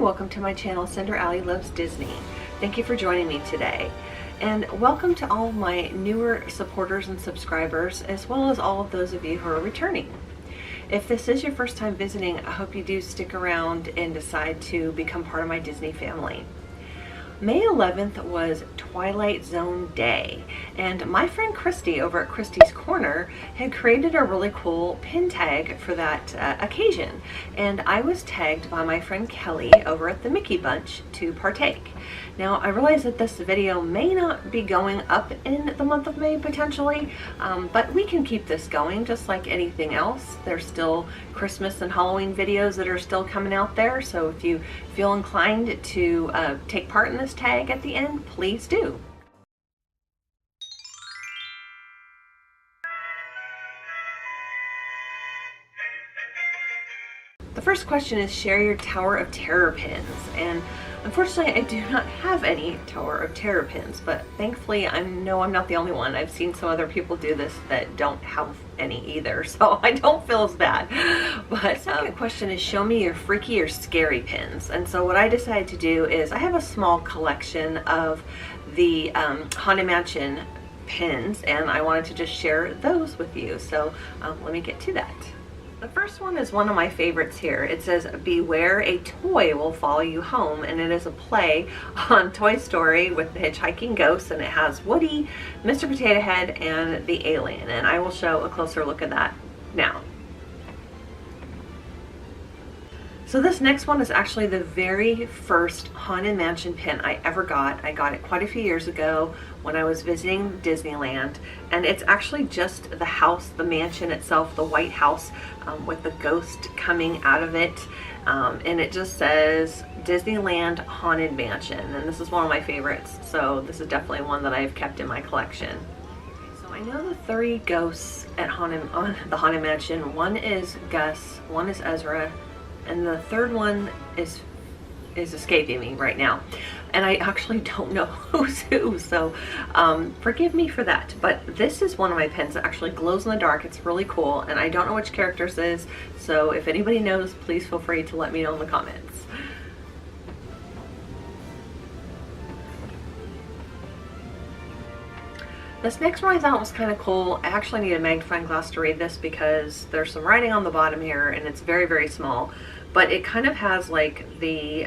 welcome to my channel, Cinder Loves Disney. Thank you for joining me today. And welcome to all of my newer supporters and subscribers, as well as all of those of you who are returning. If this is your first time visiting, I hope you do stick around and decide to become part of my Disney family. May 11th was Twilight Zone Day, and my friend Christy over at Christy's Corner had created a really cool pin tag for that occasion, and I was tagged by my friend Kelly over at the Mickey Bunch to partake. Now, I realize that this video may not be going up in the month of May potentially, but we can keep this going just like anything else. There's still Christmas and Halloween videos that are still coming out there, so if you feel inclined to take part in this tag at the end, please do. The first question is share your Tower of Terror pins, and unfortunately I do not have any Tower of Terror pins, but thankfully I know I'm not the only one. I've seen some other people do this that don't have any either, so I don't feel as bad. But the second question is show me your freaky or scary pins. And so what I decided to do is I have a small collection of the Haunted Mansion pins, and I wanted to just share those with you. So let me get to that. The first one is one of my favorites here. It says, "Beware, a toy will follow you home," and it is a play on Toy Story with the hitchhiking ghost, and it has Woody, Mr. Potato Head, and the alien, and I will show a closer look at that now. So this next one is actually the very first Haunted Mansion pin I ever got. I got it quite a few years ago when I was visiting Disneyland, and it's actually just the house, the mansion itself, the White House with the ghost coming out of it, and it just says Disneyland Haunted Mansion, and this is one of my favorites, so this is definitely one that I've kept in my collection. So I know the three ghosts at on the Haunted Mansion. One is Gus, one is Ezra, and the third one is escaping me right now, and I actually don't know who's who, so forgive me for that. But this is one of my pins that actually glows in the dark. It's really cool, and I don't know which characters it is, so if anybody knows, please feel free to let me know in the comments. This next one I thought was kind of cool. I actually need a magnifying glass to read this because there's some writing on the bottom here, and it's very, very small. But it kind of has like the,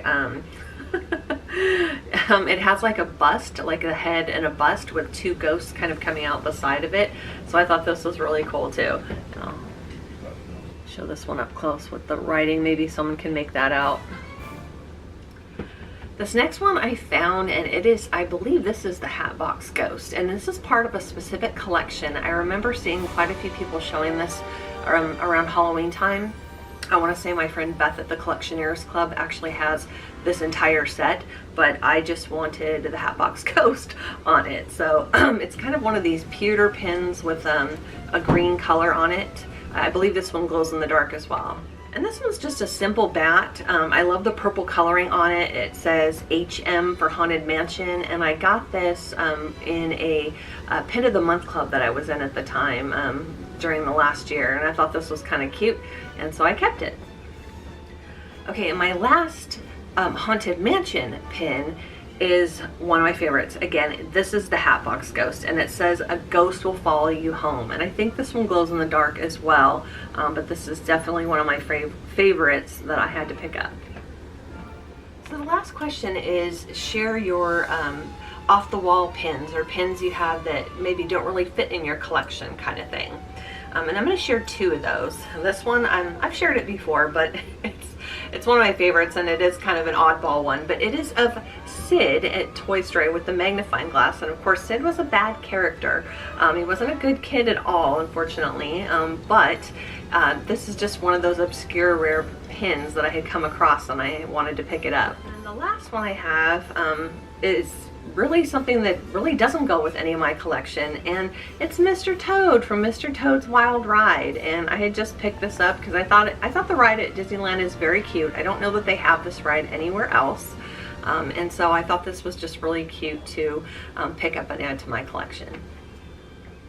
it has like a bust, like a head and a bust with two ghosts kind of coming out the side of it. So I thought this was really cool too. And I'll show this one up close with the writing. Maybe someone can make that out. This next one I found, and it is, I believe this is the Hatbox Ghost, and this is part of a specific collection. I remember seeing quite a few people showing this around Halloween time. I want to say my friend Beth at the Collectionears Club actually has this entire set, but I just wanted the Hatbox Ghost on it. So it's kind of one of these pewter pins with a green color on it. I believe this one glows in the dark as well. And this one's just a simple bat. I love the purple coloring on it. It says HM for Haunted Mansion, and I got this in a Pin of the Month club that I was in at the time during the last year, and I thought this was kind of cute, and so I kept it. Okay, and my last Haunted Mansion pin is one of my favorites. Again, this is the Hatbox Ghost, and it says a ghost will follow you home, and I think this one glows in the dark as well, but this is definitely one of my favorites that I had to pick up. So the last question is share your off the wall pins, or pins you have that maybe don't really fit in your collection kind of thing. And I'm going to share two of those. This one, I've shared it before, but it's one of my favorites, and it is kind of an oddball one, but it is of Sid at Toy Story with the magnifying glass. And of course Sid was a bad character. He wasn't a good kid at all, unfortunately, but this is just one of those obscure rare pins that I had come across, and I wanted to pick it up. And the last one I have is really something that really doesn't go with any of my collection, and it's Mr. Toad from Mr. Toad's Wild Ride. And I had just picked this up because I thought the ride at Disneyland is very cute. I don't know that they have this ride anywhere else, and so I thought this was just really cute to pick up and add to my collection.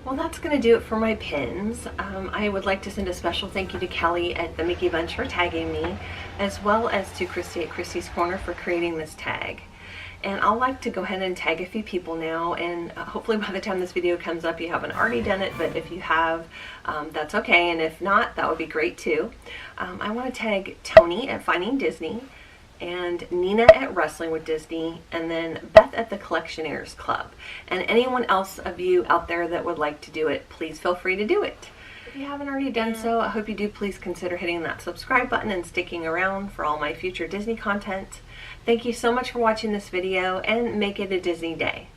Well, that's going to do it for my pins. I would like to send a special thank you to Kelly at the Mickey Bunch for tagging me, as well as to Christy at Christy's Corner for creating this tag. And I'll like to go ahead and tag a few people now, and hopefully by the time this video comes up you haven't already done it, but if you have, that's okay, and if not, that would be great too. I want to tag Tony at Finding Disney, and Nina at Wrestling with Disney, and then Beth at the Collectionears Club. And anyone else of you out there that would like to do it, please feel free to do it. If you haven't already done so, I hope you do please consider hitting that subscribe button and sticking around for all my future Disney content. Thank you so much for watching this video, and make it a Disney day.